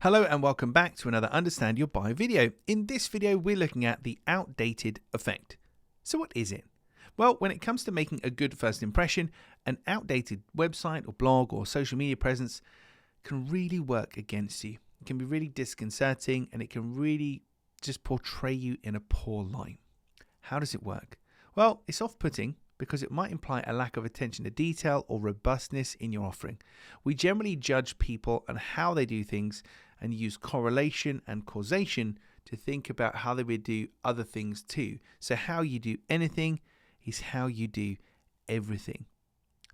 Hello and welcome back to another Understand Your Buyer video. In this video, we're looking at the outdated effect. So what is it? Well, when it comes to making a good first impression, an outdated website or blog or social media presence can really work against you. It can be really disconcerting and it can really just portray you in a poor light. How does it work? Well, it's off-putting because it might imply a lack of attention to detail or robustness in your offering. We generally judge people on how they do things and use correlation and causation to think about how they would do other things too. So how you do anything is how you do everything.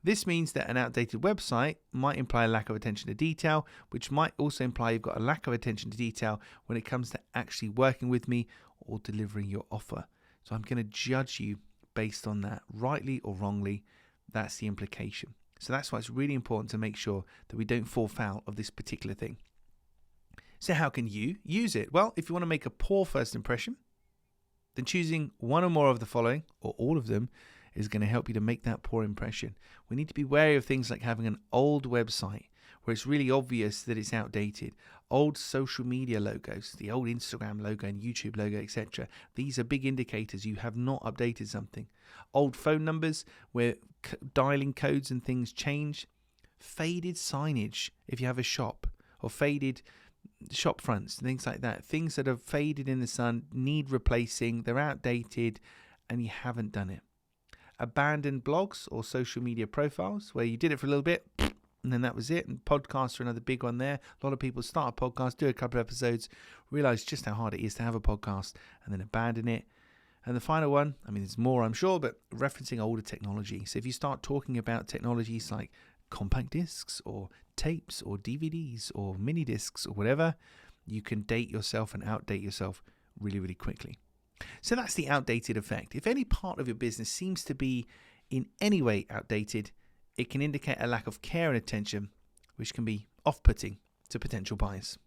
This means that an outdated website might imply a lack of attention to detail, which might also imply you've got a lack of attention to detail when it comes to actually working with me or delivering your offer. So I'm going to judge you based on that, rightly or wrongly. That's the implication. So that's why it's really important to make sure that we don't fall foul of this particular thing. So how can you use it? Well, if you want to make a poor first impression, then choosing one or more of the following, or all of them, is going to help you to make that poor impression. We need to be wary of things like having an old website where it's really obvious that it's outdated. Old social media logos, the old Instagram logo and YouTube logo, etc. These are big indicators you have not updated something. Old phone numbers where dialing codes and things change. Faded signage if you have a shop, or faded shop fronts, things like that. Things that have faded in the sun, need replacing, they're outdated, and you haven't done it. Abandoned blogs or social media profiles where you did it for a little bit and then that was it. And podcasts are another big one there. A lot of people start a podcast, do a couple of episodes, realize just how hard it is to have a podcast and then abandon it. And the final one, I mean, there's more, I'm sure, but referencing older technology. So if you start talking about technologies like compact discs or tapes or DVDs or mini discs or whatever, you can date yourself and outdate yourself really, really quickly. So that's the outdated effect. If any part of your business seems to be in any way outdated, it can indicate a lack of care and attention, which can be off-putting to potential buyers.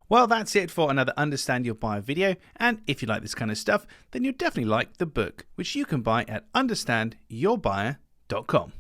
Well, that's it for another Understand Your Buyer video. And if you like this kind of stuff, then you'll definitely like the book, which you can buy at understandyourbuyer.com.